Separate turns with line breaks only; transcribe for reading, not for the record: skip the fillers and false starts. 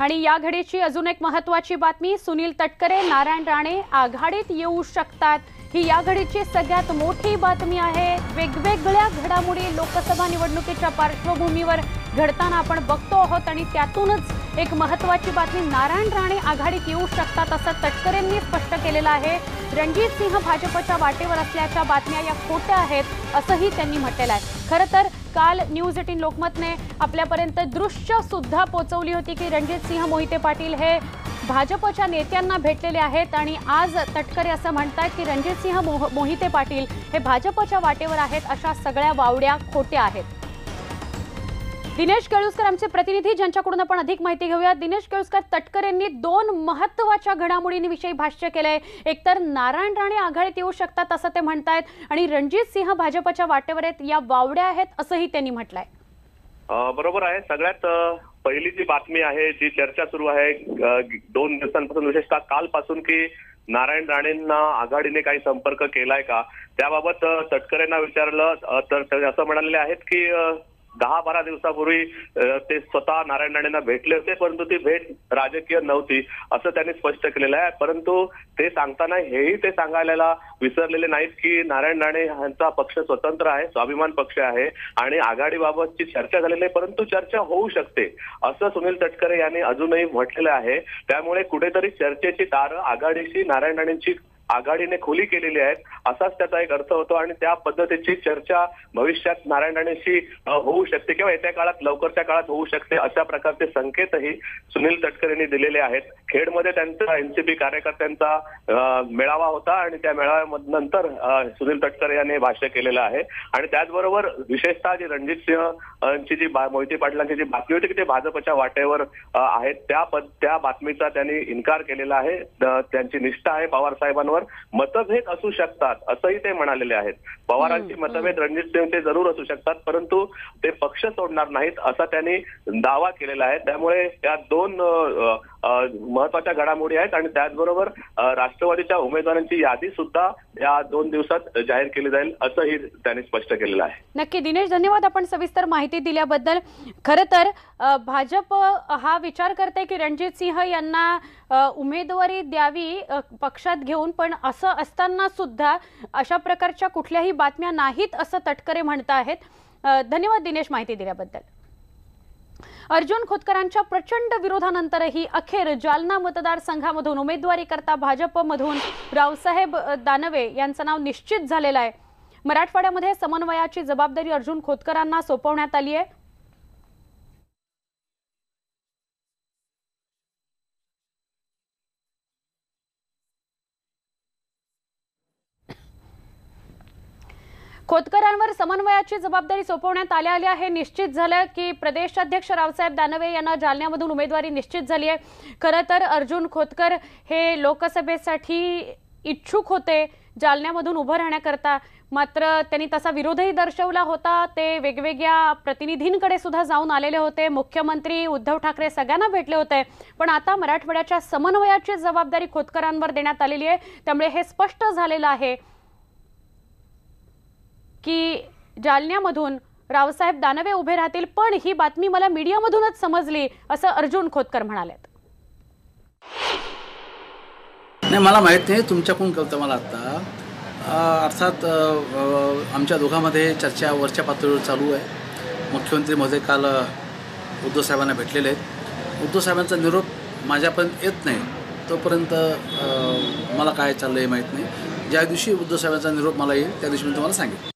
आणि या घडीची अजून एक महत्त्वाची बातमी, सुनील तटकरे, नारायण राणे आघाडीत येऊ शकतात। ही या घडीची सगळ्यात मोठी बातमी आहे। वेगवेगळ्या घडामोडी लोकसभा निवडणुकीच्या पार्श्वभूमीवर घडताना आपण बघतो आहोत आणि त्यातूनच एक महत्त्वाची बातमी, नारायण राणे आघाडीत येऊ शकतात असं तटकरेंनी स्पष्ट केलेलं आहे। रणजित सिंह भाजपच्या वाटेवर असल्याच्या बातम्या या खोट्या आहेत असंही त्यांनी म्हटलेलं आहे। खरं तर काल न्यूज 18 लोकमतने आपल्यापर्यंत दृश्य सुद्धा पोहोचवली होती की रणजित सिंह मोहिते पाटील हे भाजपच्या नेत्यांना भेटलेले आहेत आणि आज तटकरे असं म्हणतात की रणजित सिंह मोहिते पाटील हे भाजपच्या वाटेवर आहेत। अशा सगळ्या वावड्या खोट्या आहेत। दिनेश केळुसकर आमचे प्रतिनिधी, ज्यांच्याकडून आपण अधिक माहिती घेऊया। दिनेश केळुसकर, तटकरेंनी दोन महत्त्वाच्या घडामोडींविषयी भाष्य केलंय। एकतर नारायण राणे आघाडीत येऊ शकतात असं ते म्हणतायत आणि रणजित सिंह भाजपच्या वाटेवर आहेत, या वावड्या आहेत असंही त्यांनी म्हटलंय।
बरोबर आहे। सगळ्यात पहिली जी बातमी आहे, जी चर्चा सुरू आहे 2 दिवसांपासून, विशेषतः कालपासून, की नारायण राणेंना आघाडीने काही संपर्क केलाय का, त्याबाबत तटकरेंना विचारलं तर ते असं म्हणाले आहेत की 10-12 दिवसापूर्वी ते स्वतः नारायण राणेंना भेटले होते, परंतु ती भेट राजकीय नव्हती असं त्यांनी स्पष्ट केलेलं आहे। परंतु ते सांगताना हेही ते सांगायला विसरलेले नाहीत की नारायण राणे यांचा पक्ष स्वतंत्र आहे, स्वाभिमान पक्ष आहे आणि आघाडीबाबतची चर्चा झालेली आहे, परंतु चर्चा होऊ शकते असं सुनील तटकरे यांनी अजूनही म्हटलेलं आहे। त्यामुळे कुठेतरी चर्चेची तार आघाडीशी नारायण राणेंची आघाडीने खुली केलेली आहेत असाच त्याचा एक अर्थ होतो आणि त्या पद्धतीची चर्चा भविष्यात नारायण राणेंशी होऊ शकते किंवा येत्या काळात, लवकरच्या काळात होऊ शकते अशा प्रकारचे संकेतही सुनील तटकरे यांनी दिलेले आहेत। खेडमध्ये त्यांचा एनसीपी कार्यकर्त्यांचा मेळावा होता आणि त्या मेळाव्यानंतर सुनील तटकरे यांनी भाष्य केलेलं आहे आणि त्याचबरोबर विशेषतः जी रणजित सिंह यांची जी मोहिते पाटलांची जी बातमी होती की ते भाजपच्या वाटेवर आहेत, त्या बातमीचा त्यांनी इन्कार केलेला आहे। त्यांची निष्ठा आहे पवार साहेबांवर। मतभेद असू शकतात असंही ते म्हणालेले आहेत। पवारांची मतभेद रणजित सिंह ते जरूर असू शकतात, परंतु ते पक्ष सोडणार नाहीत असा त्यांनी दावा केलेला आहे। त्यामुळे या दोन महत्वाच्या घडामोडी आहेत आणि त्याचबरोबर राष्ट्रवादीच्या उमेदवारांची यादी सुद्धा या 2 दिवसात जाहीर केली जाईल असंही त्यांनी स्पष्ट केलेलं आहे।
नक्की दिनेश, धन्यवाद आपण सविस्तर माहिती दिल्याबद्दल। खरं तर भाजप हा विचार करते की रणजित सिंह यांना उमेदवारी द्यावी पक्षात घेऊन, पण असं असताना सुद्धा अशा प्रकारच्या कुठल्याही बातम्या नाहीत असं तटकरे म्हणत आहेत। धन्यवाद दिनेश माहिती दिल्याबद्दल। अर्जुन खोतकरांच्या प्रचंड विरोधानंतरही अखेर जालना मतदारसंघामधून उमेदवारी करता भाजपमधून रावसाहेब दानवे यांचं नाव निश्चित झालेलं आहे। मराठवाड्यामध्ये समन्वयाची जबाबदारी अर्जुन खोतकरांना सोपवण्यात आली आहे। खोतकरांवर समन्वयाची जबाबदारी सोपवण्यात आली आहे। निश्चित झालं की प्रदेशाध्यक्ष रावसाहेब दानवे यांना जालन्यामधून उमेदवारी निश्चित झाली आहे। खरं तर अर्जुन खोतकर हे लोकसभेसाठी इच्छुक होते जालन्यामधून उभं राहण्याकरता, मात्र त्यांनी तसा विरोधही दर्शवला होता। ते वेगवेगळ्या प्रतिनिधींकडे सुद्धा जाऊन आलेले होते, मुख्यमंत्री उद्धव ठाकरे सगळ्यांना भेटले होते, पण आता मराठवाड्याच्या समन्वयाची जबाबदारी खोतकरांवर देण्यात आलेली आहे। त्यामुळे हे स्पष्ट झालेलं आहे की जालन्यामधून रावसाहेब दानवे उभे राहतील, पण ही बातमी मला मीडियामधूनच समजली असं अर्जुन खोतकर म्हणालेत।
नाही, मला माहित नाही, तुमच्याकडून कळतं मला आता। अर्थात आमच्या दोघांमध्ये चर्चा वरच्या पातळीवर चालू आहे। मुख्यमंत्री महोदय काल उद्धव साहेबांना भेटलेले आहेत। उद्धव साहेबांचा निरोप माझ्यापर्यंत येत नाही तोपर्यंत मला काय चाललं आहे माहीत नाही। ज्या दिवशी उद्धव साहेबांचा निरोप मला येईल त्या दिवशी मी तुम्हाला सांगेन।